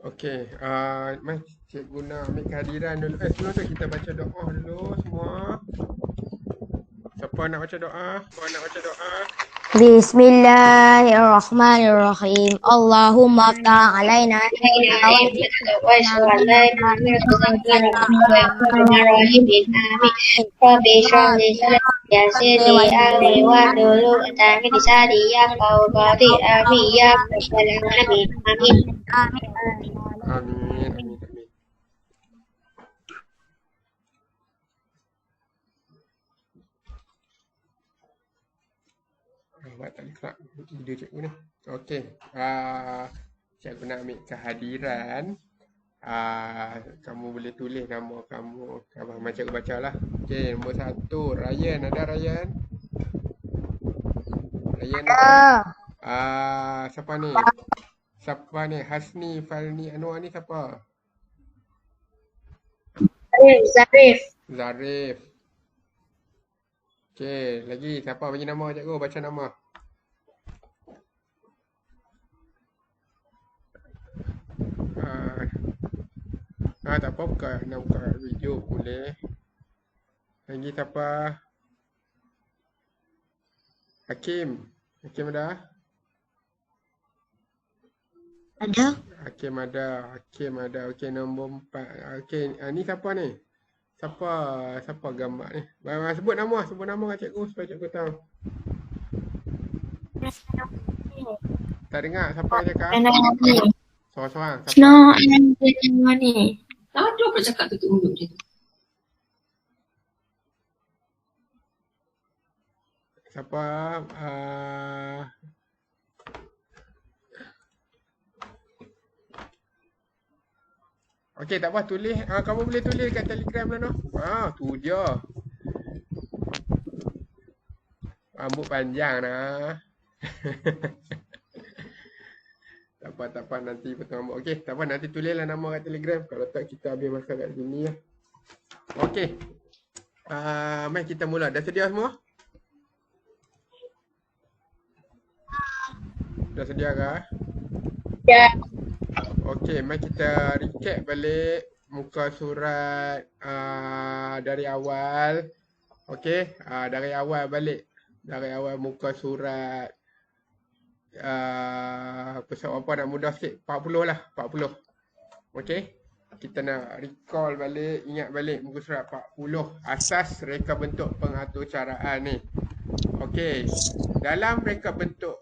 Okey, mari cikgu nak ambil kehadiran dulu. Sebelum tu kita baca doa dulu semua. Siapa nak baca doa? Bismillahirrahmanirrahim. Allahumma aftah alaina Rabbi shrah li sadri yassir li amri wahlul 'uqdatam min lisani yafqahu qawli. Amin ya rabbal alamin. Amin. Amin. Awak tak kerak video cikgu ni. Okey, cikgu nak ambil kehadiran. Kamu boleh tulis nama kamu. Abang cikgu baca lah. Okey, nombor 1, Ryan. Ada Ryan? Ryan ada? Siapa ni? Hasni, Falni, Anwar ni siapa? Zarif. Okey, lagi siapa bagi nama cikgu? Baca nama. Tak apa, nak buka video boleh. Lagi siapa? Hakim ada? Ada? Hakim ada. Okey, nombor 4. Okey, ni siapa ni? Siapa gambar ni? Sebut nama kat cikgu supaya cikgu tahu. Tak dengar siapa yang cakap? Seorang-seorang. Siapa? ni. Tak ada apa cakap tutup mulut je. Siapa? Okey, tak apa, tulis. Kamu boleh tulis kat Telegram lah, noh. Tu je. Rambut panjang nah. Tak apa nanti potong rambut. Okey, tak apa, nanti tulislah nama kat Telegram. Kalau tak, kita habis masa kat sini lah. Okey. Mari kita mula. Dah sedia semua? Dah sedia kah? Ya. Okey, mari kita recap balik muka surat dari awal. Okey, dari awal balik. Dari awal muka surat apa nak mudah sikit, 40 lah, 40. Okey, kita nak recall balik, ingat balik muka surat 40, asas reka bentuk pengaturcaraan ni. Okey, dalam reka bentuk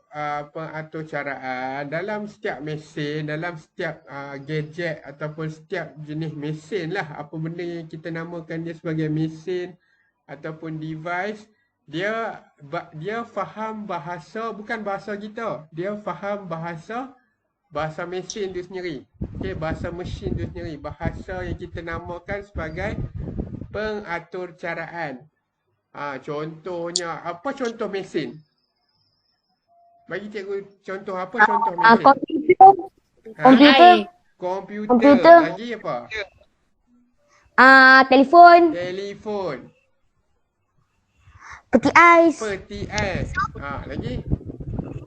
pengaturcaraan, dalam setiap mesin, dalam setiap gadget ataupun setiap jenis mesin lah, apa benda yang kita namakan dia sebagai mesin ataupun device, dia faham bahasa, bukan bahasa kita. Dia faham bahasa mesin tu sendiri. Okey, bahasa mesin tu sendiri. Bahasa yang kita namakan sebagai pengaturcaraan. Contohnya, apa contoh mesin? Bagi cikgu contoh, apa contoh mesin? Komputer. Lagi apa? Telefon. Peti ais. Lagi?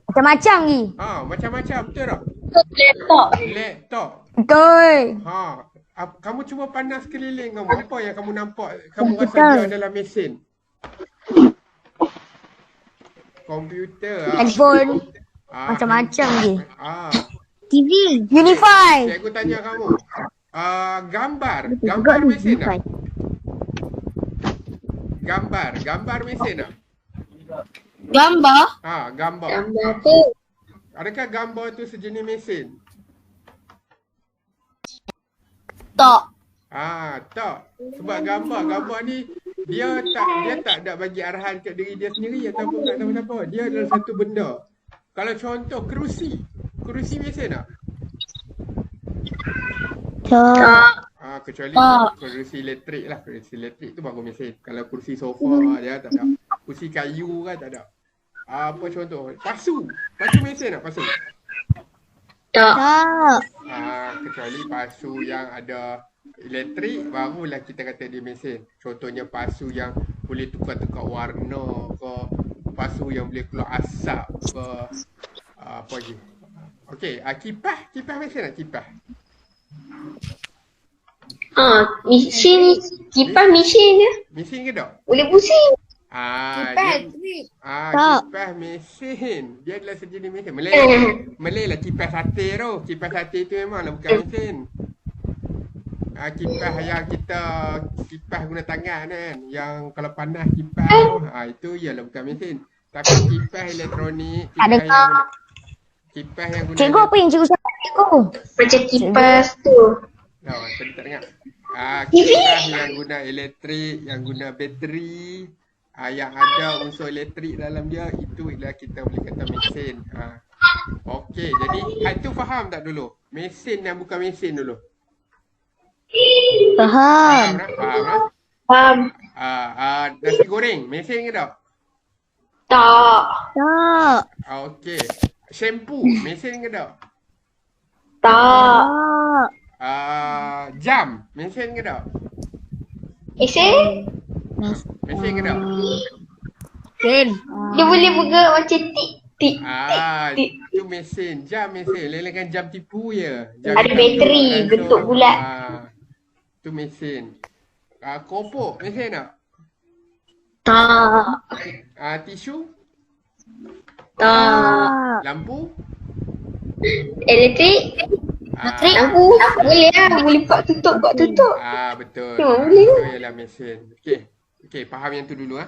Macam-macam lagi. Macam-macam, betul tak? Laptop. Betul. Kamu cuba pandang sekeliling kamu. Apa yang kamu nampak, kamu rasa dia adalah mesin? Komputer. Telefon. Macam-macam lagi. TV. Unify. Cikgu tanya kamu. Gambar mesin tak? Gambar mesin tak? Gambar. Gambar. Gambar tu. Adakah gambar tu sejenis mesin? Tak. Tak. Sebab gambar ni dia tak ada bagi arahan kat diri dia sendiri ataupun kat siapa-siapa. Dia adalah satu benda. Kalau contoh kerusi mesin tak? Tak. Kecuali kerusi elektrik lah. Kerusi elektrik tu baru mesin. Kalau kerusi sofa dia tak ada. Kerusi kayu kan tak ada. Apa contoh? Pasu mesin tak? Pasu? Tak. Kecuali pasu yang ada elektrik, barulah kita kata dia mesin. Contohnya pasu yang boleh tukar-tukar warna ke, pasu yang boleh keluar asap ke, apa lagi. Okey, kipas mesin tak? Kipas Mesin ni. Kipas mesin je. Mesin ke tak? Boleh pusing. Kipas ni. Tak. Kipas mesin. Dia adalah sejenis mesin. Malay lah kipas sate tu. Kipas sate tu memang lah bukan mesin. Kipas yang kita kipas guna tangan kan. Yang kalau panas kipas tu. Itu ialah bukan mesin. Tapi kipas elektronik. Kipas yang guna. Cikgu apa yang cikgu cakap cikgu? Macam kipas tu. Tadi tak dengar. Kipas yang guna elektrik, yang guna bateri, yang ada unsur elektrik dalam dia, itu ialah kita boleh kata mesin. Okey, jadi itu faham tak dulu? Mesin dan bukan mesin dulu. Faham. Faham. Nasi goreng, mesin ke tak? Tak. Tak. Okey. Shampoo, mesin ke tak? Tak. Tak. Jam, mesin ke tak? Mesin? Mesin ke tak? Mesin. Dia boleh bergerak macam tik. Tik. Tik. Itu mesin. Jam mesin. Lelekan jam tipu je. Ada bateri bentuk bulat. Itu mesin. Kopok, mesin tak? Tak. Tisu? Tak. Lampu? Elektrik? Lampu? Boleh lah. Boleh buat tutup. Betul. Memang boleh. Itu ialah mesin. Okey, faham yang tu dulu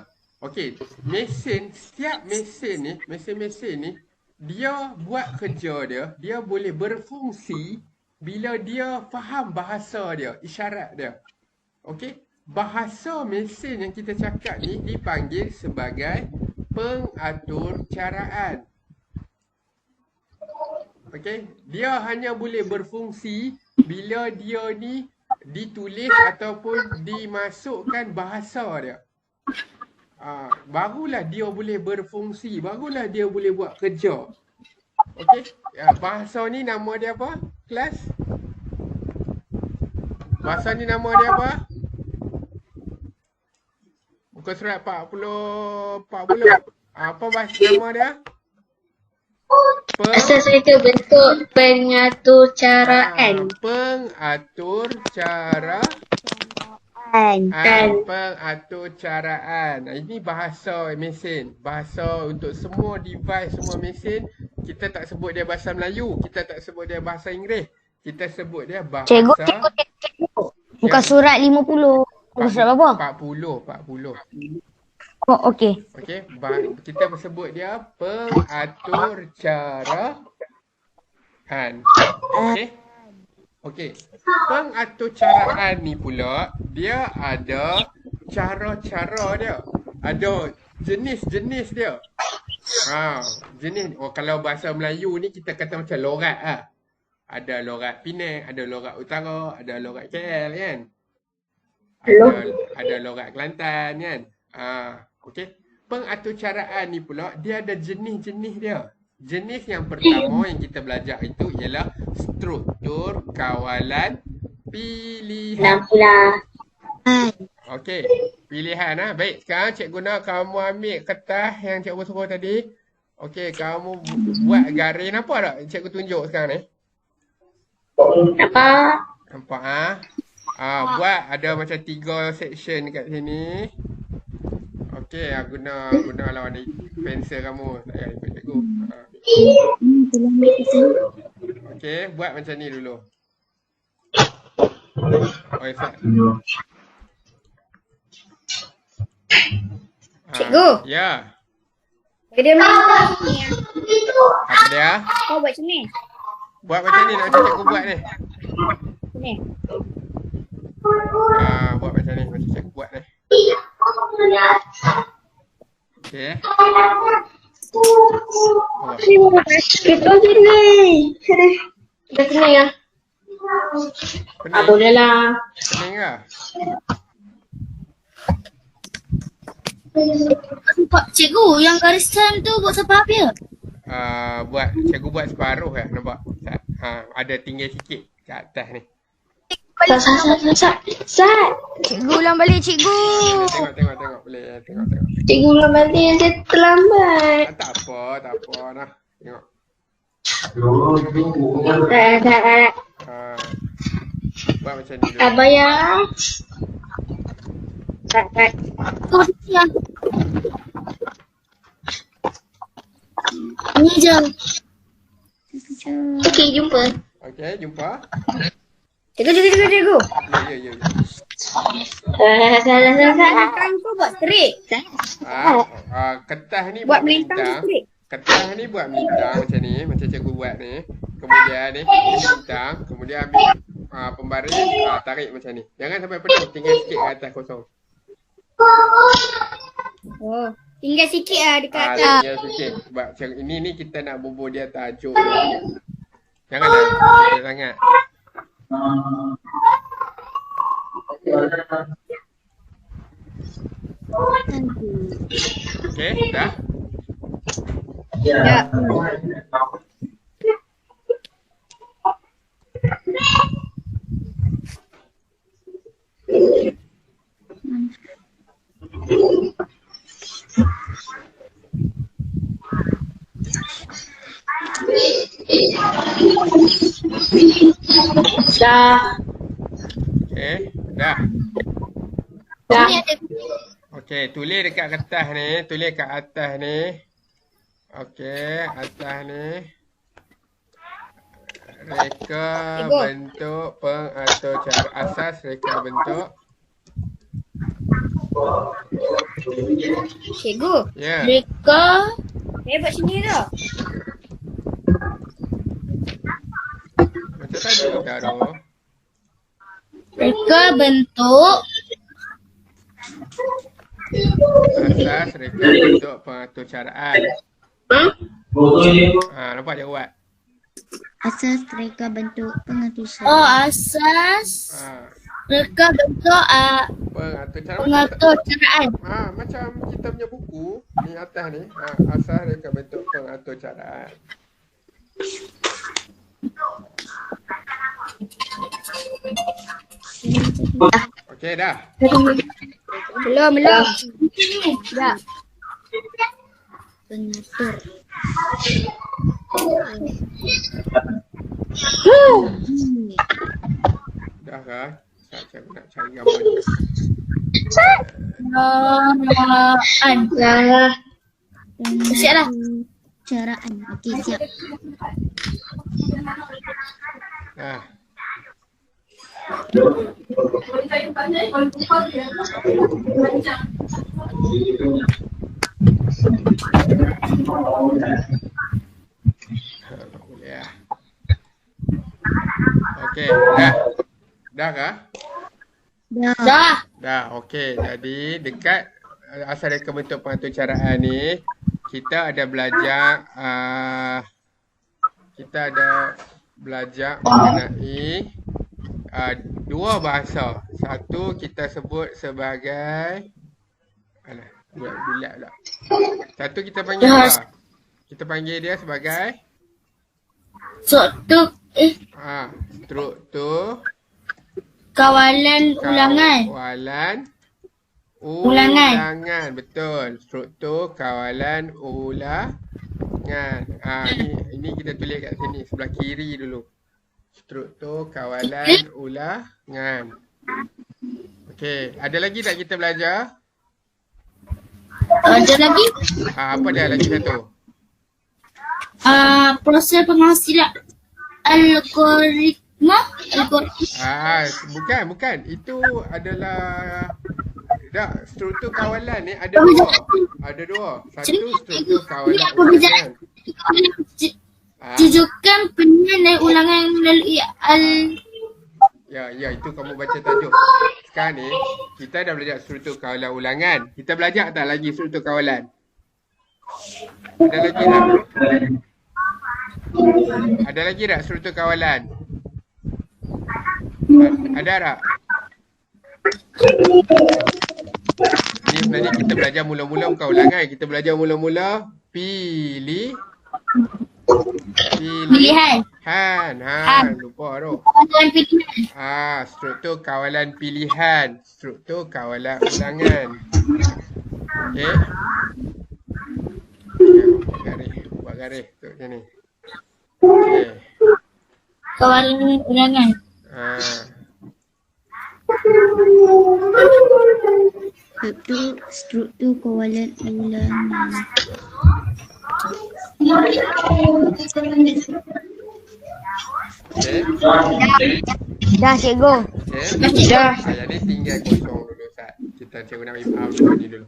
Okey, mesin, setiap mesin ni, mesin-mesin ni, dia buat kerja dia boleh berfungsi bila dia faham bahasa dia, isyarat dia. Okey, bahasa mesin yang kita cakap ni dipanggil sebagai pengatur caraan. Okey, dia hanya boleh berfungsi bila dia ni ditulis ataupun dimasukkan bahasa dia. Barulah dia boleh berfungsi, barulah dia boleh buat kerja. Okey, bahasa ni nama dia apa? Kelas? Bahasa ni nama dia apa? Muka surat 40. Apa bahasa nama dia? Asas itu bentuk pengatur caraan. Pengatur caraan. Pengatur caraan. Ini bahasa mesin. Bahasa untuk semua device, semua mesin. Kita tak sebut dia bahasa Melayu. Kita tak sebut dia bahasa Inggeris. Kita sebut dia bahasa... Cikgu. Bukan surat 50. Bukan surat berapa? 40. Oh, okey. Okey, kita sebut dia pengatur caraan. Okey. Pengatur caraan ni pula dia ada cara-cara dia. Ada jenis-jenis dia. Jenis. Kalau bahasa Melayu ni kita kata macam lorat lah. Ada lorat Penang, ada lorat Utara, ada lorat KL kan. Ada lorat Kelantan kan. Okey. Pengatur caraan ni pula dia ada jenis-jenis dia. Jenis yang pertama yang kita belajar itu ialah struktur kawalan pilihan. Okey, pilihan Baik, sekarang cikgu nak kamu ambil kertas yang cikgu suruh tadi. Okey, kamu buat garis nampak tak? Cikgu tunjuk sekarang ni. Nampak buat ada macam 3 section dekat sini. Okey, guna lawan pensel kamu. Tak payah ikut cikgu. Okey, buat macam ni dulu. Cikgu. Ya. Dia main ni. Apa dia? Kau buat macam ni. Buat macam ni nak cikgu buat ni. Ni. Buat macam ni macam cikgu buat ni. Okey. Kita sini. Kita sini ya. Boleh lah. Pening ke? Cikgu, yang garisan tu buat siapa habis? Cikgu buat separuh lah, nampak? Ada tinggal sikit kat atas ni. Sat. Cikgu ulang balik cikgu. Tengok boleh. Tengok. Cikgu ulang balik, saya terlambat. Tak apa nah. Tengok. Tak. Buat macam ni dulu. Abah ya. Tak. Ni je. Okey, jumpa. Okey, jumpa. Cikgu. Ya. Salah. Bintang kau buat straight. Kertas ni Buat buat bintang bintang. straight. Kertas ni buat bintang macam ni. Macam cikgu buat ni. Kemudian ni, ini bintang. Kemudian ambil pembaris, tarik macam ni. Jangan sampai penuh, tinggal sikit kat atas kosong. Oh, tinggal sikit lah dekat atas. Tinggal sikit. Sebab macam ini ni kita nak bubuh dia tajuk. Janganlah sikit sangat. Okey, dah? Ya. Dah. Okey, dah. Dah. Okey, tulis dekat kertas ni, tulis kat atas ni. Okey, atas ni. Reka bentuk pengatur cara asas reka bentuk. Cikgu, Ya. Reka. buat sini dah. Macam tadi dah tu. Reka bentuk. Asas reka bentuk pengatur caraan. Nampak dia buat. Asas reka bentuk pengatusan. Oh, asas. Reka bentuk Pengatur caraan. pengatur caraan. Macam kita punya buku ni atas ni. Asas reka bentuk pengatur caraan. Okey dah. Belum. Ya. Pengatur. Dah kah? Saya nak cari gambar ni. Caraan. Siap dah. Caraan. Okey, siap. Dah. Ya. Okey, dah. Dah kah? Dah. Dah, okey. Jadi dekat asal reka bentuk pengatur caraan ni, kita ada belajar mengenai dua bahasa. Satu kita sebut sebagai bulat pula. Satu kita panggil apa? Kita panggil dia sebagai Struktur struktur kawalan ulangan. Ulangan. Betul. Struktur kawalan ulangan. Ini kita tulis kat sini sebelah kiri dulu. Struktur kawalan ulangan. Okey, ada lagi tak kita belajar? Ada lagi? Apa dia lagi satu? Proses penghasilan algoritma. Bukan. Itu adalah struktur kawalan ni ada dua. Satu struktur kawalan ulangan. Tujukan penilaian dan ulangan melalui Ya, itu kamu baca tajuk. Sekarang ni kita dah belajar struktur kawalan ulangan. Kita belajar tak lagi struktur kawalan? Ada lagi tak? Ada lagi tak struktur kawalan? Ada tak? Ini sebenarnya kita belajar mula-mula bukan ulangan. Kita belajar mula-mula pilihan. Lupa tu. kawalan pilihan. Struktur kawalan pilihan. Struktur kawalan ulangan. Okey. Buat garis tu macam ni. Okey. Kawalan ulangan. Struktur kawalan ulangan. Okay. Dah cikgu. Okay. Yang ni tinggal kosong dulu Ustaz. Kita cikgu nak bagi faham dulu ni dulu.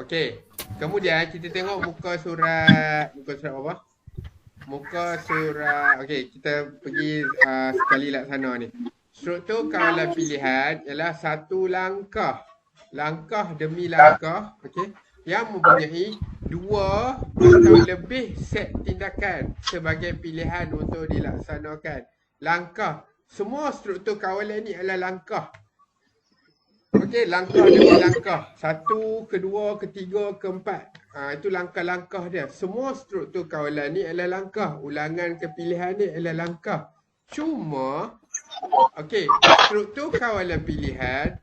Okey. Kemudian kita tengok muka surat apa? Muka surat. Okey, kita pergi sekali laksana ni. Struktur kawalan pilihan ialah satu langkah. Langkah demi langkah, okey, yang mempunyai dua atau lebih set tindakan sebagai pilihan untuk dilaksanakan. Langkah. Semua struktur kawalan ni adalah langkah. Okey, langkah demi langkah. Satu, kedua, ketiga, keempat. Itu langkah-langkah dia. Semua struktur kawalan ni adalah langkah. Ulangan kepilihan ni adalah langkah. Cuma, okey, struktur kawalan pilihan,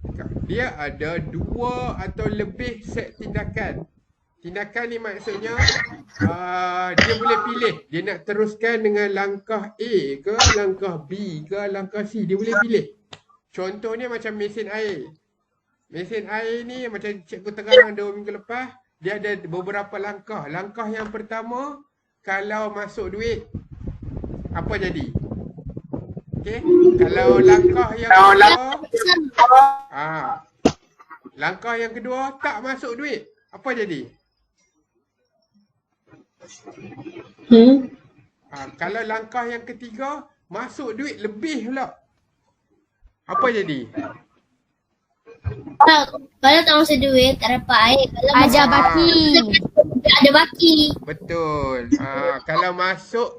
dia ada dua atau lebih set tindakan. Tindakan ni maksudnya, dia boleh pilih. Dia nak teruskan dengan langkah A ke, langkah B ke, langkah C. Dia boleh pilih. Contohnya macam mesin air. Mesin air ni macam cikgu terang 2 minggu lepas, dia ada beberapa langkah. Langkah yang pertama, kalau masuk duit, apa jadi? Okey, kalau langkah yang kedua, langkah yang kedua tak masuk duit, apa jadi? Kalau langkah yang ketiga masuk duit lebih pula, apa jadi? Kalau tak masuk duit, tak dapat air. Kalau Ada baki. ada baki. Betul.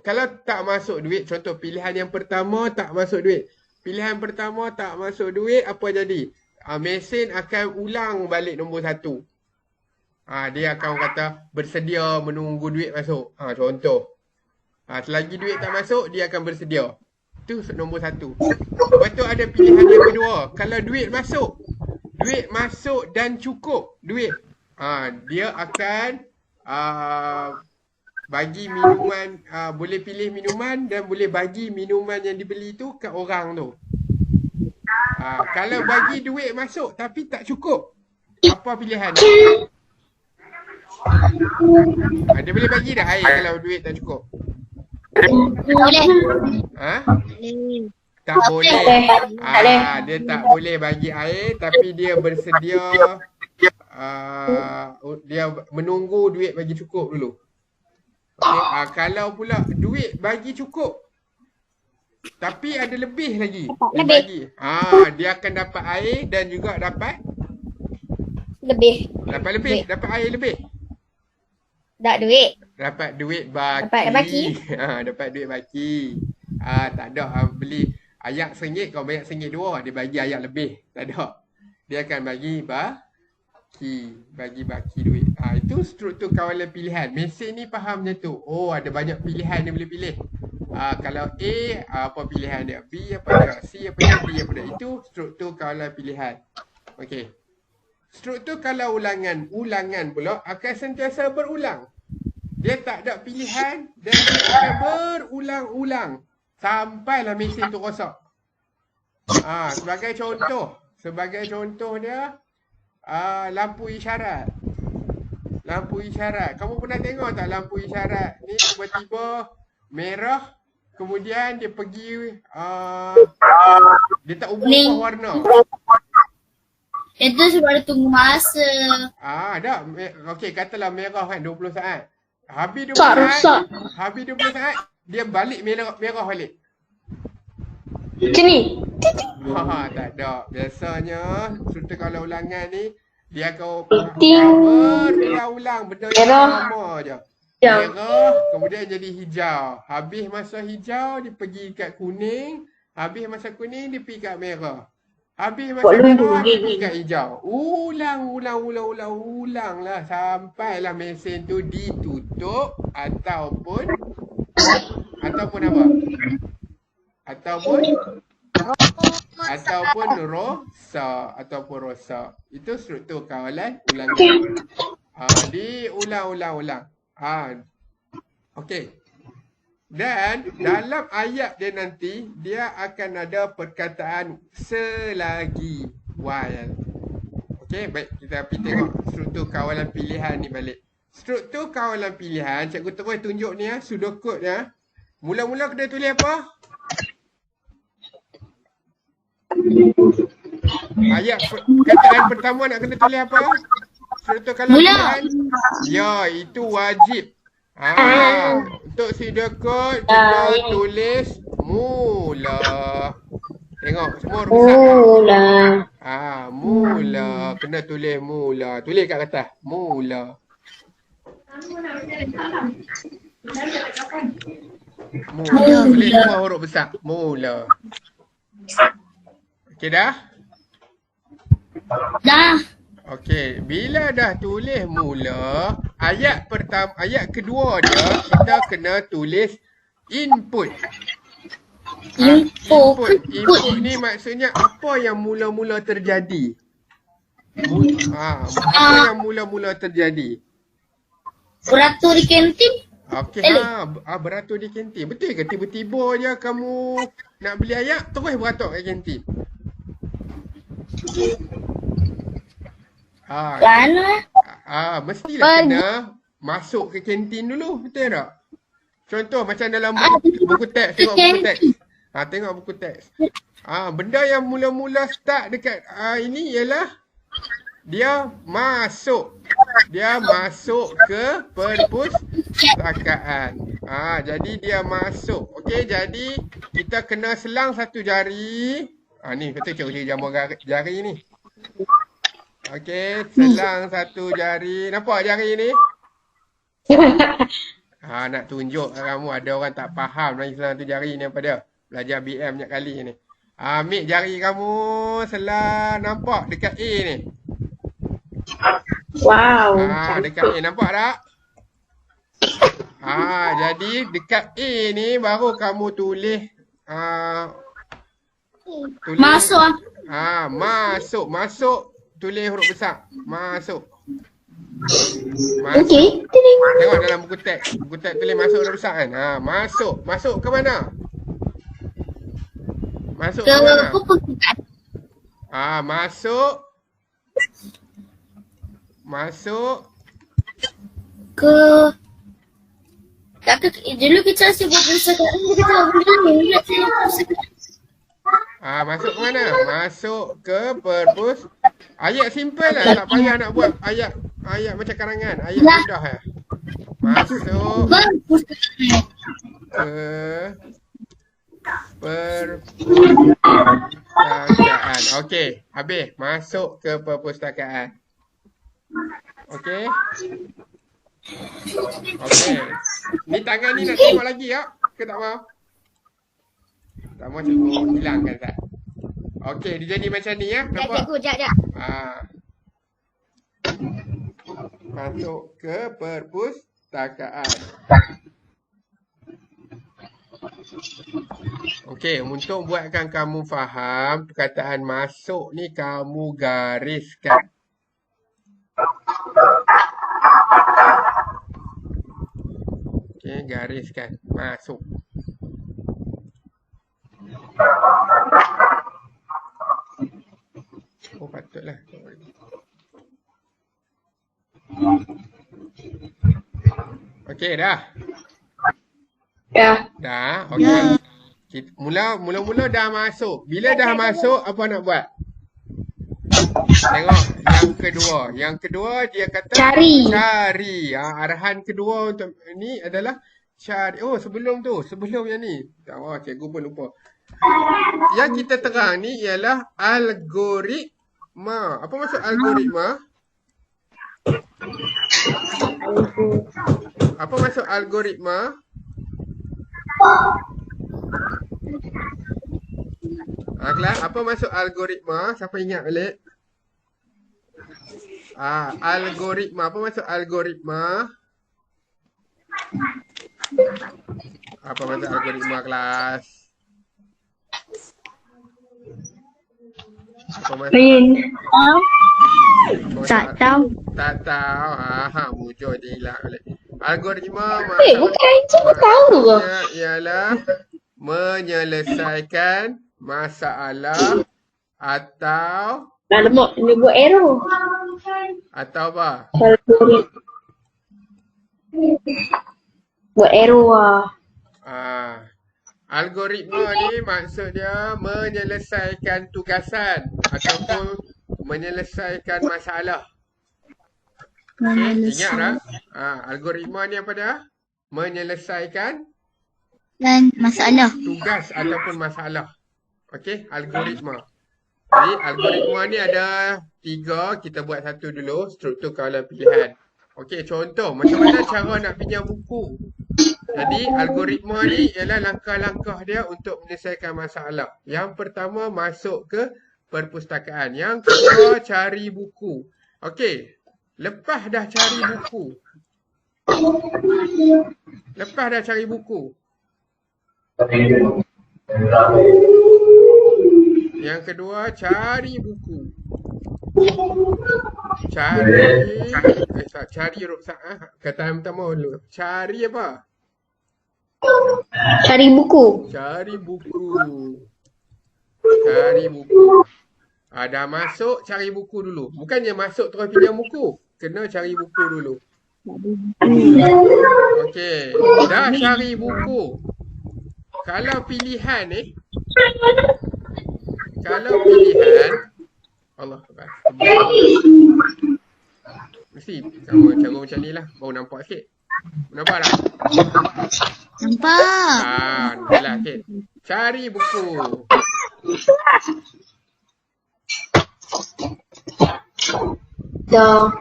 Kalau tak masuk duit, contoh pilihan yang pertama tak masuk duit. Pilihan pertama tak masuk duit, apa jadi? Mesin akan ulang balik nombor 1. Dia akan kata bersedia menunggu duit masuk. Contoh. Selagi duit tak masuk, dia akan bersedia. Itu nombor 1. Lepas tu ada pilihan yang kedua. Kalau duit masuk dan cukup duit, dia akan bagi minuman, boleh pilih minuman dan boleh bagi minuman yang dibeli tu kat orang tu. Kalau bagi duit masuk tapi tak cukup, apa pilihan dia? Dia boleh bagi dah air kalau duit tak cukup? Boleh. Tak boleh. Dia tak boleh bagi air, tapi dia bersedia, dia menunggu duit bagi cukup dulu. Okay. Kalau pula duit bagi cukup tapi ada lebih lagi, bagi, dia akan dapat air dan juga dapat Lebih. dapat air lebih. Tak duit. Dapat duit baki. Dapat baki. Dapat duit baki. Tak ada, beli ayak RM1, kau bayar RM1.2, dia bagi ayak lebih. Tak ada. Dia akan bagi baki duit. Itu struktur kawalan pilihan. Mesin ni faham macam tu. Ada banyak pilihan dia boleh pilih. Kalau A, apa pilihan dia? B apa dia? C apa dia? D apa dia? Itu struktur kawalan pilihan. Okey. Struktur kalau ulangan pula akan sentiasa berulang. Dia tak ada pilihan dan dia akan berulang-ulang sampailah mesin tu rosak. Sebagai contoh dia, lampu isyarat. Lampu isyarat. Kamu pernah tengok tak lampu isyarat ni tiba-tiba merah, kemudian dia pergi, dia tak ubah warna. Itu sebab dia tunggu masa. Dah. Okey, katalah merah kan 20 saat. Habis 20 saat, dia balik merah balik. Macam ni. Tak ada. Biasanya struktur kalau ulangan ni dia akan berulang-ulang benda yang sama je. Merah, kemudian jadi hijau. Habis masa hijau dia pergi kat kuning, habis masa kuning dia pergi kat merah. Habis masa merah dia pergi kat hijau. Ulang lah sampailah mesin tu ditutup ataupun apa? Ataupun rosak. Itu struktur kawalan ulangan. Diulang-ulang. Okey. Dan dalam ayat dia nanti, dia akan ada perkataan selagi. while. Okey, baik kita pergi tengok struktur kawalan pilihan ni balik. Struktur kawalan pilihan, cikgu terus tunjuk ni ya, pseudocode ya. Mula-mula kena tulis apa? Kataan pertama nak kena tulis apa? Struktur kawalan pilihan. Ya, itu wajib. Untuk pseudocode kita tulis mula. Tengok semua rusak. Mula. Kena tulis mula. Tulis kat atas. Mula. Tulis semua huruf besar. Mula. Okey dah? Dah. Okey, bila dah tulis mula, ayat kedua dia kita kena tulis input. Input ni maksudnya apa yang mula-mula terjadi. Apa yang mula-mula terjadi. Beratur di kantin. Okey, beratur di kantin. Betul ke tiba-tiba je kamu nak beli ayat terus beratur kat kantin? Mana? Mestilah kena masuk ke kantin dulu, betul tak? Contoh macam dalam buku teks, tengok buku teks. Tengok buku teks. Benda yang mula-mula start dekat ini ialah dia masuk ke perpustakaan. Jadi dia masuk. Okey, jadi kita kena selang satu jari. Ni kata cikgu jambul jari ni. Okey, selang satu jari. Nampak jari ni? Nak tunjuk kamu ada orang tak faham lagi selang satu jari ni apa dia. Belajar BM banyak kali ni. Ambil jari kamu selang, nampak dekat A ni. Wow. Dekat A nampak tak? Jadi dekat A ni baru kamu tulis masuk. Tulis huruf besar. Masuk. Okey. Tengok dalam buku teks. Buku teks tulis masuk huruf besar kan? Masuk. Masuk ke mana? Masuk ke mana? Masuk ke dulu kita sebut sekarang kita masuk ke mana? Masuk ke perpus. Ayat simple lah, tak payah nak buat ayat macam karangan. Ayat mudah lah. Masuk ke perpustakaan. Okey, habis. Masuk ke perpustakaan. Okey. Ni tangan ni nak tengok lagi tak? Ke tak mau? Tak mau cikgu hilangkan tak? Okey, dia jadi macam ni ya. Nampak? Sekejap. Masuk ke perpustakaan. Okey, untuk buatkan kamu faham, perkataan masuk ni kamu gariskan. Okey, gariskan. Masuk. Patutlah. Okey, dah? Ya. Dah? Okey. Mula-mula dah masuk. Bila dah masuk, apa nak buat? Tengok yang kedua dia kata cari. Arahan kedua untuk ni adalah cari. Sebelum yang ni. Cikgu pun lupa. Yang kita terang ni ialah algoritma. Apa maksud algoritma? Apa maksud algoritma? Kelas, apa maksud algoritma? Siapa ingat balik? Algoritma. Apa maksud algoritma? Apa maksud algoritma, kelas? Apa maksud? Tak tahu. Tak tahu. Muncul dia hilang balik. Algoritma maksudnya Bukan cikgu tahu ke? ialah menyelesaikan masalah atau Dah lemak, dia buat arrow. Atau apa? Algoritma. Buat arrow lah. Algoritma ni maksud dia menyelesaikan tugasan ataupun menyelesaikan masalah. Okay, ingat tak? Algoritma ni apa dia? Menyelesaikan Dan masalah. tugas ataupun masalah. Okey, algoritma. Jadi algoritma ni ada 3, kita buat satu dulu, struktur kawalan pilihan. Okey, contoh macam mana cara nak pinjam buku. Jadi algoritma ni ialah langkah-langkah dia untuk menyelesaikan masalah. Yang pertama masuk ke perpustakaan. Yang kedua cari buku. Okey, lepas dah cari buku. Yang kedua cari buku. Cari ruksak. Kata yang pertama dulu. Cari apa? Cari buku. Cari buku. Dah masuk cari buku dulu. Bukannya masuk terus pinjam buku. Kena cari buku dulu. Okey. Dah cari buku. Kalau pilihan Allah Akbar. Mesti sama cara macam ni lah. Baru nampak sikit. Nampak tak? Nampak. Dah lah sikit. Cari buku. Dah.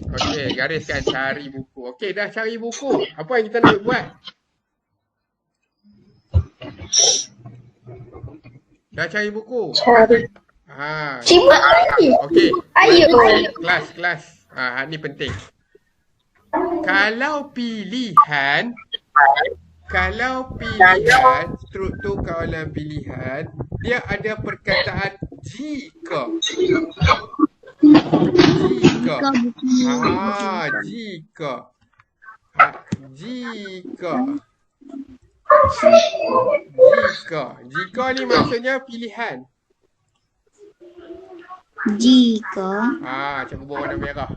Okey, gariskan cari buku. Okey, dah cari buku. Apa yang kita nak buat? Dah cari buku. Cipat lagi. Okey. Ayo. Kelas. Ni penting. Kalau pilihan, struktur kawalan pilihan, dia ada perkataan jika. Jika ni maksudnya pilihan. Jika. Cikgu buat warna merah.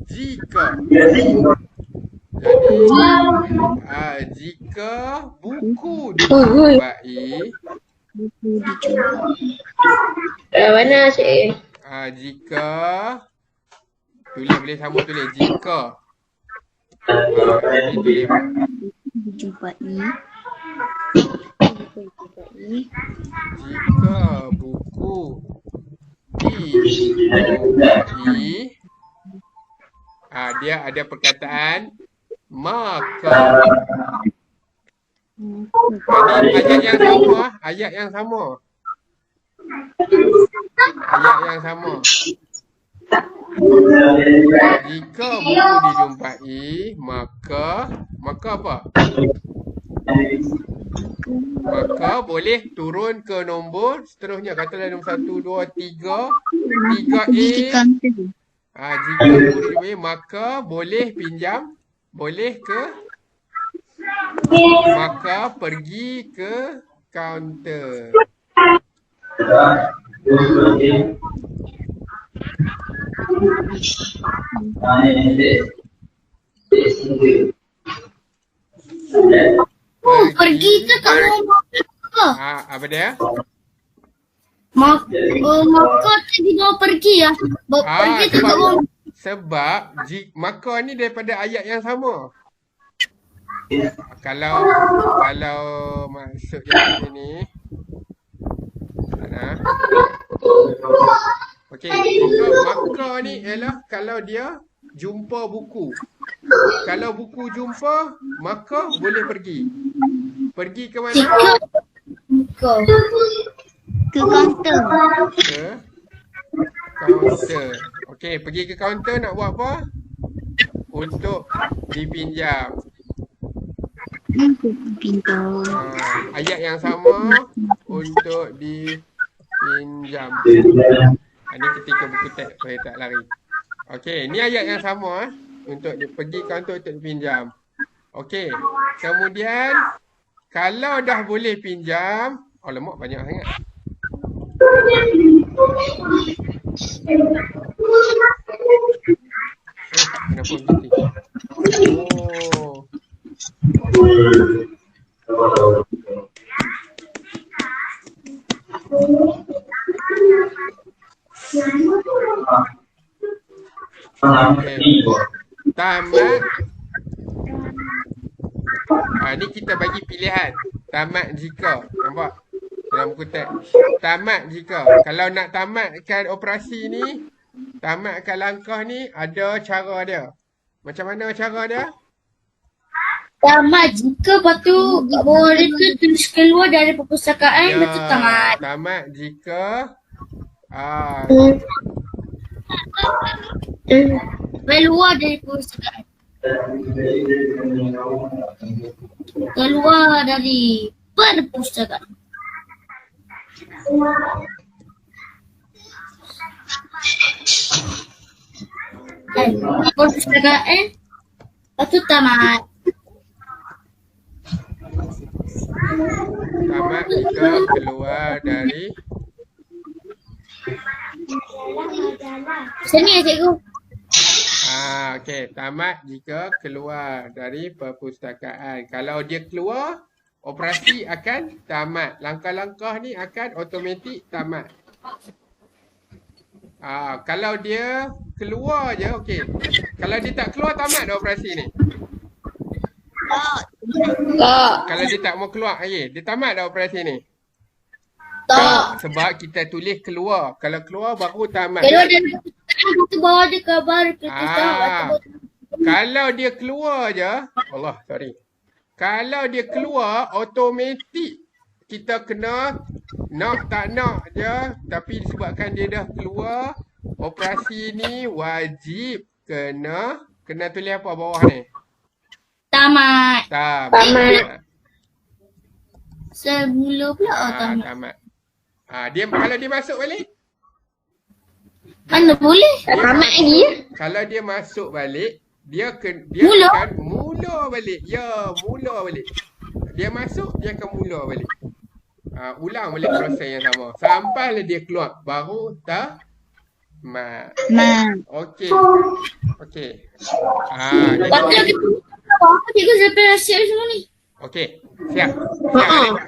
Jika. Jadi, jika buku dijumpai. Mana cik? Jika boleh sama tulis jika. Dijumpai. Jika buku dijumpai, dia ada perkataan maka. Ini ayat yang sama. Jika buku dijumpai, maka apa? Maka boleh turun ke nombor seterusnya. Katalah nombor 1, 2, 3. 3A. Jika buku dijumpai, maka boleh pinjam. Boleh ke? Maka pergi ke kaunter. Pergi ke kat rumah ke? Apa dia? Maka tadi mau pergi ya. Pergi ke kat rumah. Sebab maka ni daripada ayat yang sama. Kalau maksud yang ini. Okey, maka ni ialah kalau dia jumpa buku. Kalau buku jumpa, maka boleh pergi. Pergi ke mana? Ke kaunter. Ke kaunter. Okey, pergi ke kaunter nak buat apa? Untuk dipinjam. Ayat yang sama untuk dipinjam. Ini ketika buku teks saya tak lari. Okey, ni ayat yang sama untuk pergi kaunter untuk dipinjam. Okey, kemudian kalau dah boleh pinjam, alamak banyak sangat. Kenapa begitu? Oh. Okay. Tamat. Ni kita bagi pilihan. Tamat jika. Nampak? Dalam buku teks. Tamat jika. Kalau nak tamatkan operasi ni, tamatkan langkah ni, ada cara dia. Macam mana cara dia? Tamat jika lepas tu boleh tu terus keluar dari perpustakaan lepas tu tamat. Tamat jika Keluar dari perpustakaan. Keluar dari perpustakaan. Perpustakaan. Lepas tu tamat. tamat jika keluar dari Sini ya cikgu. okey, tamat jika keluar dari perpustakaan. Kalau dia keluar, operasi akan tamat. Langkah-langkah ni akan automatik tamat. Kalau dia keluar je, okey. Kalau dia tak keluar, tamat dah operasi ni. Kalau dia tak mau keluar, dia tamat dah operasi ni. Tak. Sebab kita tulis keluar. Kalau keluar baru tamat. Keluar dari perpustakaan lepas tu bawa dia ke baru perpustakaan. Kalau dia keluar je, Kalau dia keluar, automatik kita kena nak tak nak je. Tapi disebabkan dia dah keluar, operasi ni wajib kena tulis apa bawah ni? Tamat. Tamat. Semula pula tamat. Tamat. Kalau dia masuk balik? Mana boleh? Tamat lagi ya? Kalau dia masuk balik, dia Mula? akan mula balik. Ya, mula balik. Dia masuk, dia akan mula balik. Ulang balik proses yang sama. Sampailah dia keluar, baru tamat. Okey. Lepas tu kita apa cikgu saya siap semua ni. Okey, siap. Siap.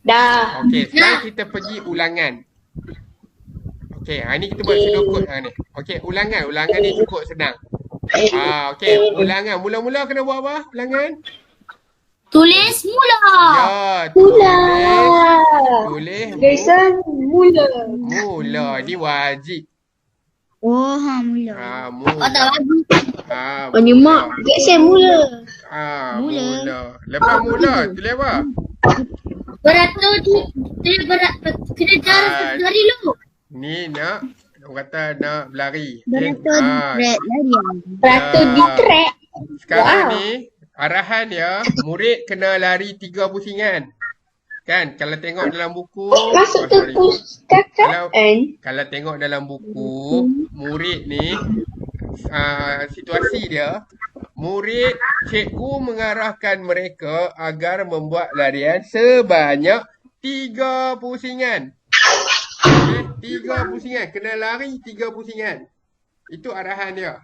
Dah. Okey, sekarang kita pergi ulangan. Okey, ni kita buat pseudocode ni. Okey, ulangan ni cukup senang. Okey, ulangan. Mula-mula kena buat apa? Ulangan? Tulis mula. Ya, tulis Jason mula. mula. Ni wajib. Mula. Mula. Tak wajib. Menyemak. Jason mula. Mula. Lepas mula, tulis apa? Beratur kena jarak dari lu. Ni nak, orang kata nak berlari. Beratur larian. Beratur di track. Sekarang ni, arahan dia, murid kena lari 3 pusingan. Kan? Kalau tengok dalam buku. Masuk tu pustakaan. Kalau tengok dalam buku, murid ni, situasi dia, murid, cikgu mengarahkan mereka agar membuat larian sebanyak 3 pusingan. 3 pusingan. Kena lari 3 pusingan. Itu arahan dia.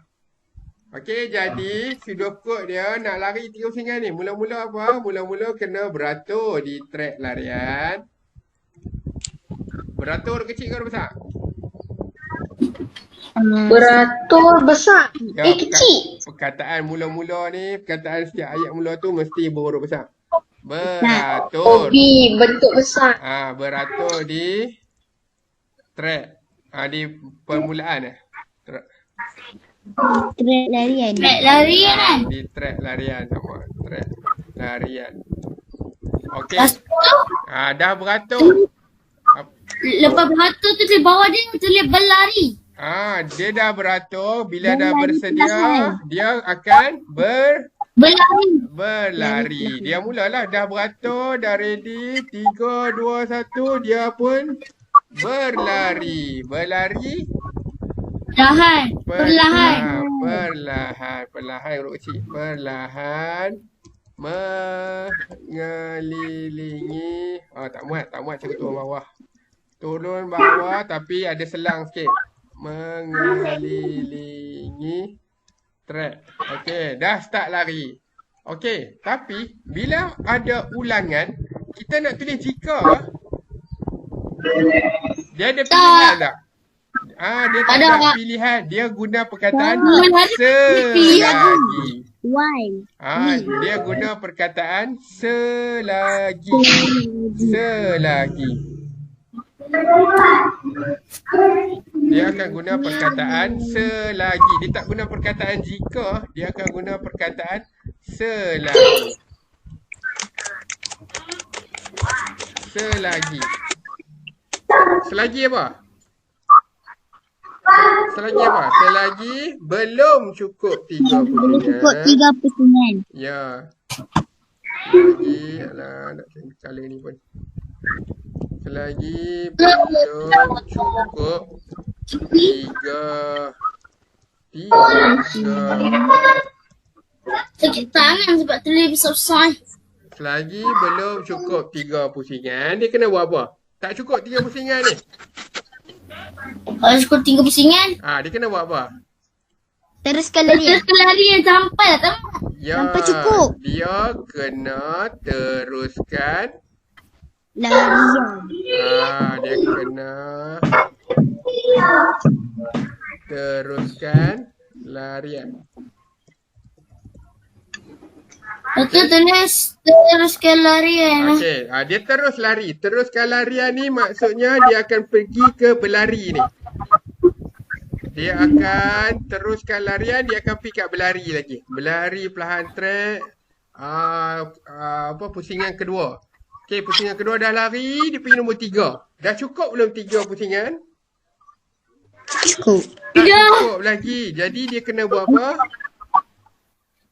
Okey, jadi pseudocode dia nak lari 3 pusingan ni. Mula-mula apa? Mula-mula kena beratur di trek larian. Beratur kecil ke besar? Beratur besar. Kecil. Perkataan mula-mula ni, perkataan setiap ayat mula tu mesti berhuruf besar. Beratur. Bentuk besar. Beratur di trek. Di permulaan Trek larian. Trek larian kan? Di trek larian sama. Trek larian. Okey. Lepas tu, Dah beratur. lepas beratur tu di bawah dia tulis berlari. Dia dah beratur. Bila dah bersedia, dia akan berlari. Dia mulalah dah beratur, dah ready. 3, 2, 1. Dia pun berlari. Berlari. Perlahan. Perlahan huruf kecil. Perlahan mengelilingi. Tak muat cakap turun bawah. Turun bawah tapi ada selang sikit. Mengelilingi track. Okey, dah start lari. Okey, tapi bila ada ulangan, kita nak tulis jika. Dia ada pilihan tak? Dia tak ada pilihan. Dia guna perkataan selagi. Why? Dia guna perkataan selagi. Selagi. Dia akan guna perkataan selagi. Dia tak guna perkataan jika. Dia akan guna perkataan selagi. Selagi. Selagi apa? Selagi apa? Selagi belum cukup 3 pusingan. Belum cukup 3 pusingan. Ya. Selagi, alah nak tengok color ni pun. Selagi belum cukup 3. Sakit tangan sebab tulis besar-besar. Selagi belum cukup 3 pusingan, dia kena buat apa? Tak cukup 3 pusingan ni. Kalau cukup 3 pusingan, Dia kena buat apa? Teruskan lari. lari sampai lah tamat. Ya, Sampai cukup. Dia kena teruskan. Larian. Dia kena teruskan larian. Betul tulis teruskan larian. Okey, dia terus lari. Teruskan larian ni maksudnya dia akan pergi ke berlari ni. Dia akan teruskan larian, dia akan pick up berlari lagi. Berlari perlahan track. Pusingan kedua. Okey, pusingan kedua dah lari, dia pergi nombor 3. Dah cukup belum 3 pusingan? Cukup. Tak cukup lagi. Jadi dia kena buat apa?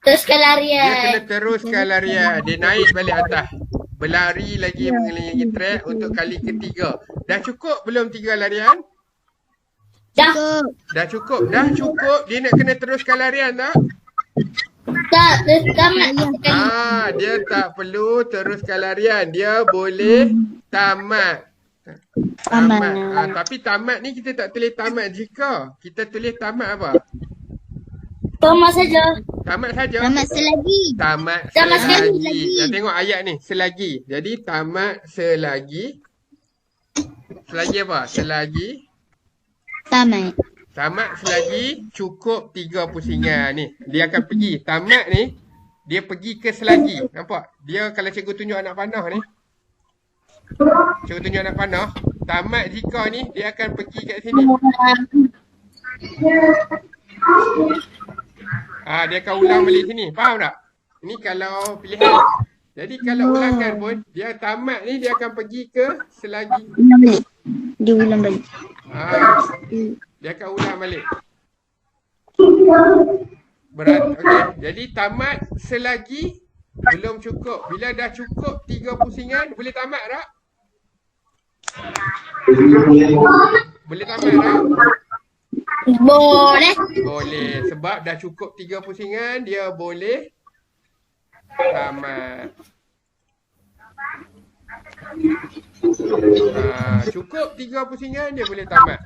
Teruskan Dia larian. kena teruskan larian. Dia naik balik atas. Berlari lagi mengelilingi track untuk kali ketiga. Dah cukup belum 3 larian? Dah. Dah cukup. Dah cukup. Dia nak kena teruskan larian tak? Tak, tamat. Dia tak perlu teruskan larian. Dia boleh tamat. Tapi tamat ni kita tak tulis tamat jika. Kita tulis tamat apa? Tamat saja. Tamat saja. Tamat selagi. Tamat selagi. selagi. Dah tengok ayat ni. Selagi. Jadi tamat selagi. Selagi apa? Selagi. Tamat. Tamat selagi cukup 3 pusingan ni. Dia akan pergi. Tamat ni. Dia pergi ke selagi. Nampak? Dia kalau cikgu tunjuk anak panah ni. Cikgu tunjuk anak panah. Tamat jika ni. Dia akan pergi kat sini. Dia akan ulang balik sini. Faham tak? Ni kalau pilihan. Jadi kalau ulangan pun. Dia tamat ni dia akan pergi ke selagi. Ulang balik. Dia ulang balik. Dia akan ulang balik. Okey. Jadi tamat selagi belum cukup. Bila dah cukup 3 pusingan, boleh tamat tak? Boleh tamat tak? Boleh. Boleh. Sebab dah cukup 3 pusingan, dia boleh tamat. Cukup 3 pusingan, dia boleh tamat.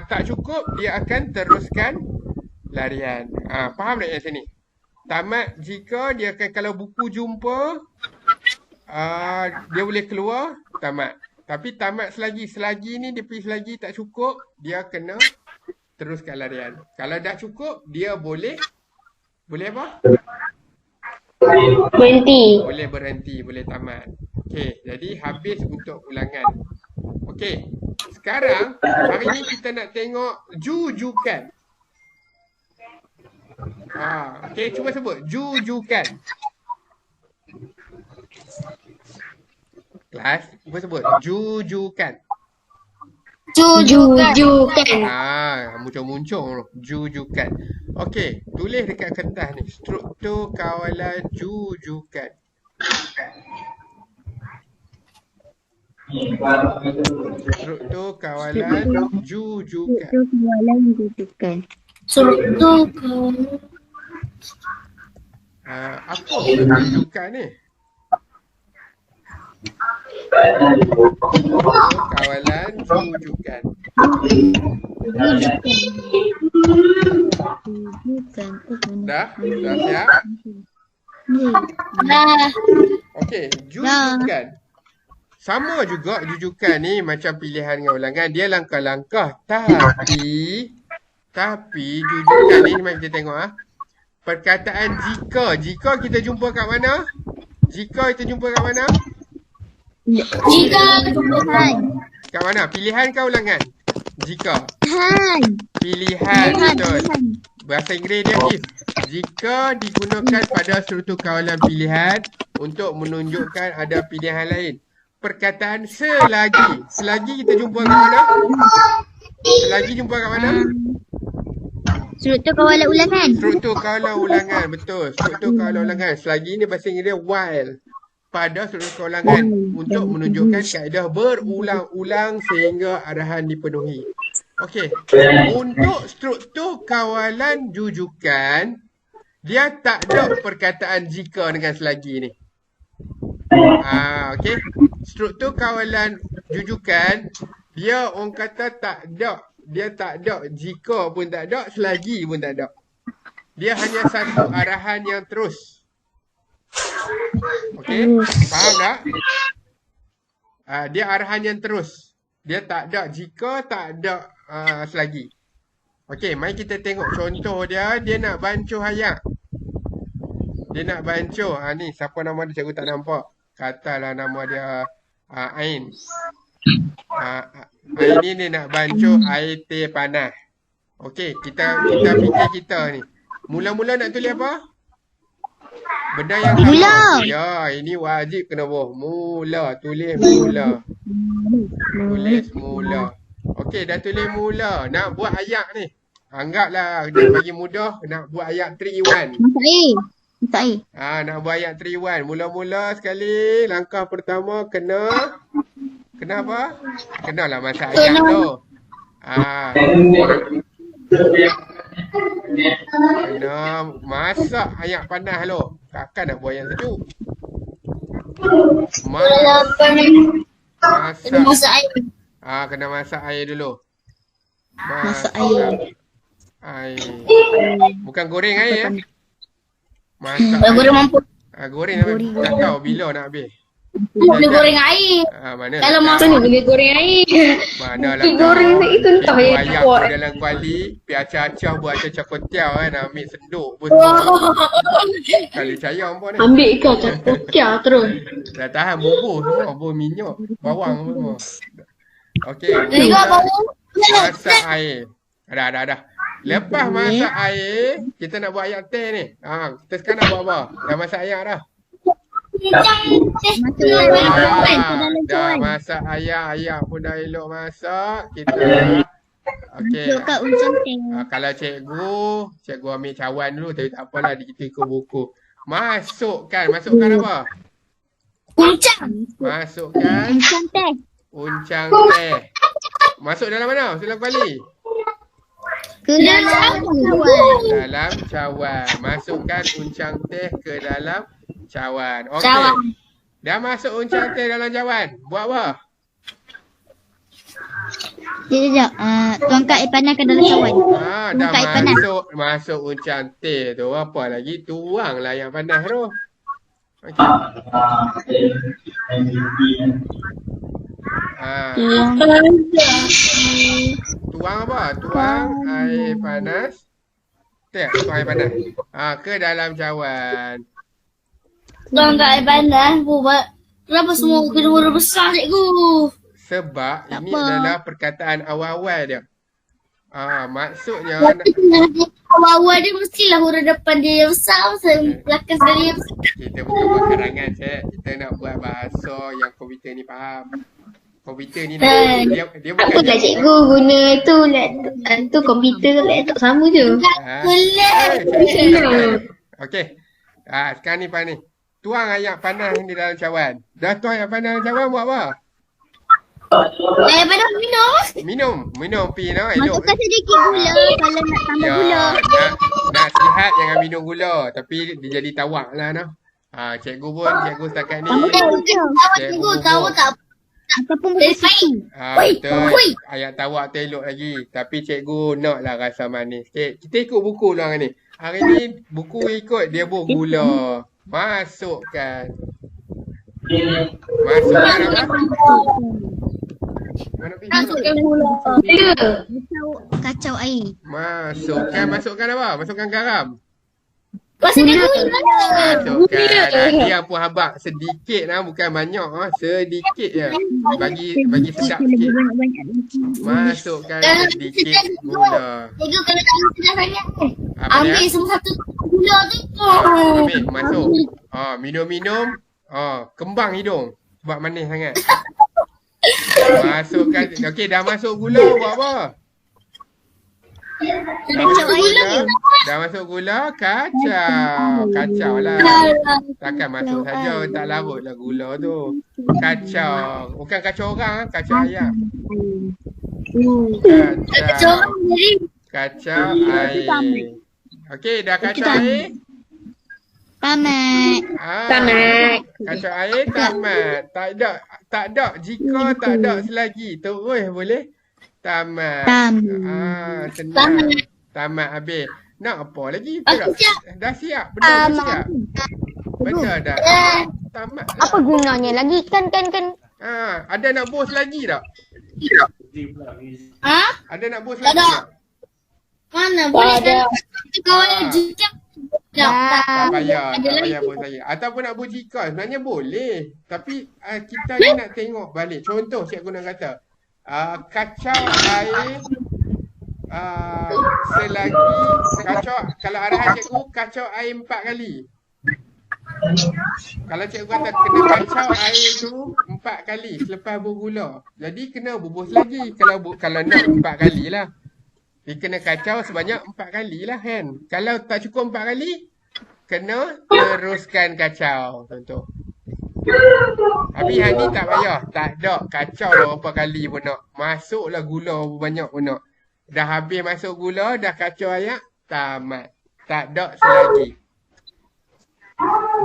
Tak cukup, dia akan teruskan larian. Faham tak yang sini? Tamat jika dia akan, kalau buku jumpa, dia boleh keluar, tamat. Tapi tamat selagi. Selagi ni dia pergi selagi tak cukup, dia kena teruskan larian. Kalau dah cukup, dia boleh apa? Berhenti. Boleh berhenti, boleh tamat. Okey, jadi habis untuk ulangan. Okey, sekarang hari ni kita nak tengok jujukan. Okey, cuba sebut jujukan. Kelas, cuba sebut jujukan. Jujukan. Muncul-muncul jujukan. Okey, tulis dekat kertas ni. Struktur kawalan jujukan. Struktur kawalan jujukan. Struktur Apa jujukan ni? Kawalan jujukan. Dah? Dah siap? Dah. Okey, jujukan. Sama juga jujukan ni macam pilihan dengan ulangan. Dia langkah-langkah. Tapi jujukan ni mari kita tengok perkataan jika. Jika kita jumpa kat mana? Jika kita jumpa kat mana? Jika Kat mana? Pilihan ke ulangan? Jika. Han. Pilihan, betul. Bahasa Inggeris dia if. Jika digunakan pada struktur kawalan pilihan untuk menunjukkan ada pilihan lain. Perkataan selagi. Selagi kita jumpa kat mana? Selagi jumpa kat mana? Struktur kawalan ulangan. Struktur kawalan ulangan, betul. Struktur kawalan ulangan. Selagi ni bahasa Inggeris dia while. Pada struktur kawalan untuk menunjukkan kaedah berulang-ulang sehingga arahan dipenuhi. Okey. Untuk struktur kawalan jujukan, dia tak ada perkataan jika dengan selagi ni. Okey. Struktur kawalan jujukan, dia orang kata tak ada. Dia tak ada. Jika pun tak ada, selagi pun tak ada. Dia hanya satu arahan yang terus. Okey, faham tak? Dia arahan yang terus. Dia tak ada jika, tak ada selagi. Okey, mari kita tengok contoh dia. Dia nak bancuh ayat. Dia nak bancuh. Ni siapa nama dia? Cikgu tak nampak. Katalah nama dia Ain. Ain ni dia nak bancuh air teh panas. Okey, kita fikir kita ni. Mula-mula nak tulis apa? Benda yang sama. Mula. Ya, ini wajib kena boh. Mula, tulis mula. Tulis mula. Okey, dah tulis mula. Nak buat ayat ni. Anggaplah dia bagi mudah nak buat ayat 3 in 1. Masak air. Nak buat ayat 3 in 1. Mula-mula sekali, langkah pertama kena apa? Kenalah masak ayat tu. Kena masak ayat panas lo. Takkan nak buat yang sejuk. Masak air. Kena masak air dulu. Masak air. Bukan goreng air ya. Masak Goreng mampu. Goreng tak tahu bila nak habis. Boleh goreng air. Mana Kalau tak masak Mana boleh goreng air? Mana lah Pergi goreng itu entah yang ayam buat. dalam kuali, pi acah-acah buat acah kotiau nak ambil senduk pun. Kali cayang pun ni. Ambil ke cakotia terus. Dah tahan bubur semua, bubur minyak, bawang semua. Okey. Tengok bau. Masak air. Dah. Lepas masak air, kita nak buat ayat teh ni. Kita sekarang nak buat apa? Dah masak ayat dah. Dah masak ayat pun dah elok masak. Kita okey. Kat uncang teh. Kalau cikgu ambil cawan dulu, tapi tak apalah, kita ikut buku. Masukkan apa? Uncang. Masukkan Uncang teh. uncang teh. Masuk dalam mana? Dalam kuali? Ke dalam cawan. Dalam cawan. Masukkan uncang teh ke dalam cawan. Okey. Cawan. Dah masuk uncang teh dalam cawan. Buat apa? Sekejap. Tuangkan air panas ke dalam cawan. Dah Tuangkan air panas. masuk uncang teh tu. Apa lagi? Tuanglah yang panas tu. Okey. Tuang apa? Tuang air panas. Tuang air panas. Ke dalam cawan. Tuangkan air panas. Kenapa semua huruf besar cikgu? Sebab Tak ini apa. adalah perkataan awal-awal dia. Maksudnya Awal-awal dia mestilah huruf depan dia yang besar. Belakang sekali yang besar. kita bukan buat karangan, Cik. Kita nak buat bahasa yang komputer ni faham. Komputer ni dia bukan Apa lah cikgu guna tu laptop, tu komputer laptop sama je. Okey. Sekarang ni Pan ni. Tuang ayat panas di dalam cawan. Dah tuang ayat panas dalam cawan, buat apa? Air panas Minum pi no, elok. Masukkan sedikit gula kalau nak tambah gula. Nak sihat jangan minum gula, tapi dia jadi tawak lah no. Cikgu pun, cikgu setakat ni. Cikgu tahu tak? Ataupun buku situ. Betul. Ayat tawak tu elok lagi. Tapi cikgu nak lah rasa manis sikit. Kita ikut buku lah hari ni. Hari ni buku ikut dia buat gula. Masukkan. Masukkan apa? Mana pergi? Masukkan gula. Kacau air. Masukkan apa? Masukkan garam. Masukkan gula. Masukkan. Nanti yang pun habak sedikit lah, bukan banyak ah, sedikit je. Bagi sedap sikit. Masukkan sedikit gula. Cikgu kalau tak sedap sangat ni. Apa dia? Ambil semua satu gula tu. Ambil, masuk. Minum-minum. Kembang hidung. Sebab manis sangat. Masukkan. Okey, dah masuk gula, buat apa? Dah masuk gula, kacau lah. Takkan masuk saja, tak larut lah gula tu. Kacau. Bukan kacau orang, kacau ayam. Kacau air. Okey, dah kacau air. Tamat. Tamat. Kacau air tamat. Tak ada. Jika tak ada selagi, terus boleh tamat. Senang. Tamat habis. Nak apa lagi? Dah siap. Benar dah siap. Benar dah. Tamat dah. Apa gunanya lagi? Kan. Ada nak bos lagi tak? Ada nak bos Tak lagi ada. tak? Mana boleh kan? Kawan jika. Tak payah bos saya. Ataupun nak bos jika, sebenarnya boleh. Tapi kita ni nak tengok balik. Contoh cikgu nak kata. Kacau air selagi kalau arahan cikgu kacau air 4 kali. Kalau cikgu kata kena kacau air tu 4 kali selepas bergula. Jadi kena bubus lagi. Kalau nak 4 kali lah. Dia kena kacau sebanyak 4 kali lah kan. Kalau tak cukup 4 kali, kena teruskan kacau. Contoh. Tapi hari ni tak payah. Tak ada. Kacau lah berapa kali pun nak. Masuklah gula banyak pun nak. Dah habis masuk gula, dah kacau air, tamat. Tak ada selagi.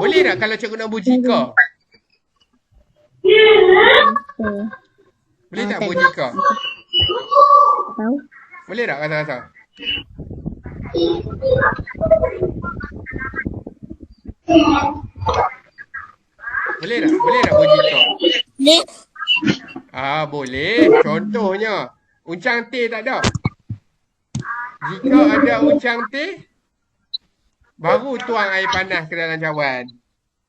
Boleh tak kalau cikgu nak buat jika? Boleh tak buat jika? Tahu. Boleh tak rasa-rasa? Boleh tak buat jika? Boleh. Boleh. Contohnya, uncang teh tak ada. Jika ada uncang teh, baru tuang air panas ke dalam cawan.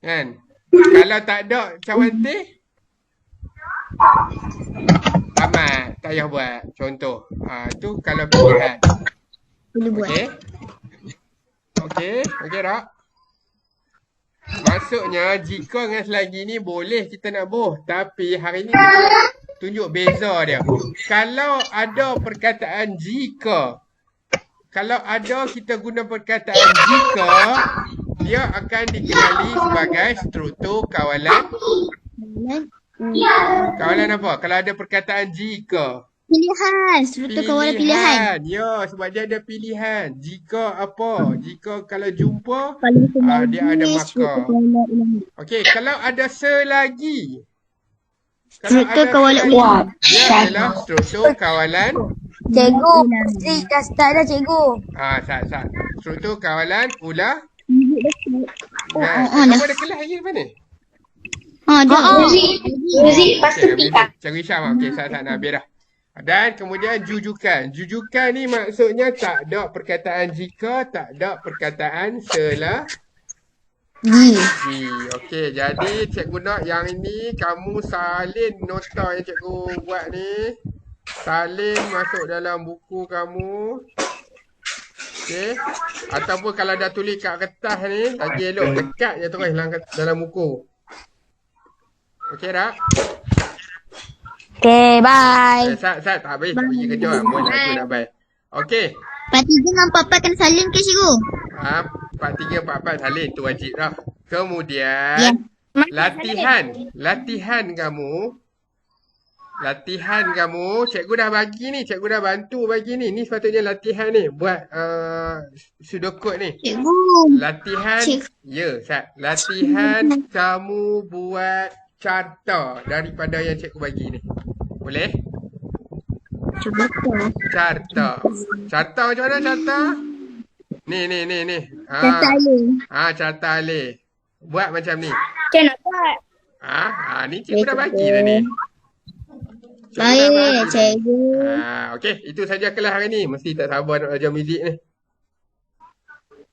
Kan? Kalau tak ada cawan teh, tamat. Tak payah buat. Contoh. Tu kalau pilihan. Boleh buat. Okey tak? Maksudnya jika dengan selagi ni boleh kita nak boh. Tapi hari ni tunjuk beza dia. Kalau ada perkataan jika, kalau ada kita guna perkataan jika, dia akan dikenali sebagai struktur kawalan. Kawalan apa? Kalau ada perkataan jika. Pilihan. Struktur kawalan pilihan. Ya, sebab dia ada pilihan. Jika apa? Jika kalau jumpa, dia ada markah. Okey, kalau ada selagi. Struktur kawalan ulang. Dia adalah struktur kawalan. Cikgu, dah start dah cikgu. Sat. Struktur kawalan ulang. Dah. Apa ada kelas lagi apa ni? Muzik lepas tu pita. Cikgu Isyam. Okey, sat nak habis dah. Dan kemudian jujukan. Jujukan ni maksudnya tak ada perkataan jika, tak ada perkataan selagi. Okey, jadi cikgu nak yang ini kamu salin nota yang cikgu buat ni. Salin masuk dalam buku kamu. Okey. Ataupun kalau dah tulis kat kertas ni, lagi elok dekat je terus dalam buku. Okey tak? Okay, bye. Sat tak habis. Tak pergi kerja lah. Boleh aku nak bye. Okey. Part 3 dengan part 4 kena salin ke cikgu? Part 3, part 4 salin. Tu wajib dah. Kemudian, latihan kamu. Latihan kamu, cikgu dah bagi ni, cikgu dah bantu bagi ni. Ni sepatutnya latihan ni buat sudokod ni. Cikgu. Latihan, ya, Sat. Latihan kamu buat carta daripada yang cikgu bagi ni. Boleh? Cuba tu. Carta. Carta macam mana carta? Ni. Kata alih. Carta alih. Buat macam ni. Macam nak buat? Ni cikgu dah bagi dah ni. Baik, cikgu. Okey, itu saja kelas hari ni. Mesti tak sabar nak belajar muzik ni.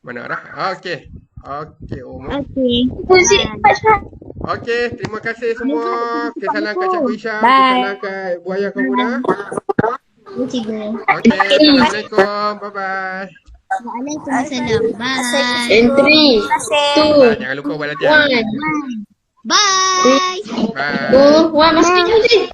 Mana dah? Okey. Okey, Umar. Okey. Okey, terima kasih semua. Salam kat Cikgu Isha. Bye. Salam kat Bu Ayah kamu dah. Cikgu. Okey, Assalamualaikum. Bye-bye. Waalaikumsalam. Bye. Entry. Jangan lupa buat latihan. Bye. Bye. Wah, masih music.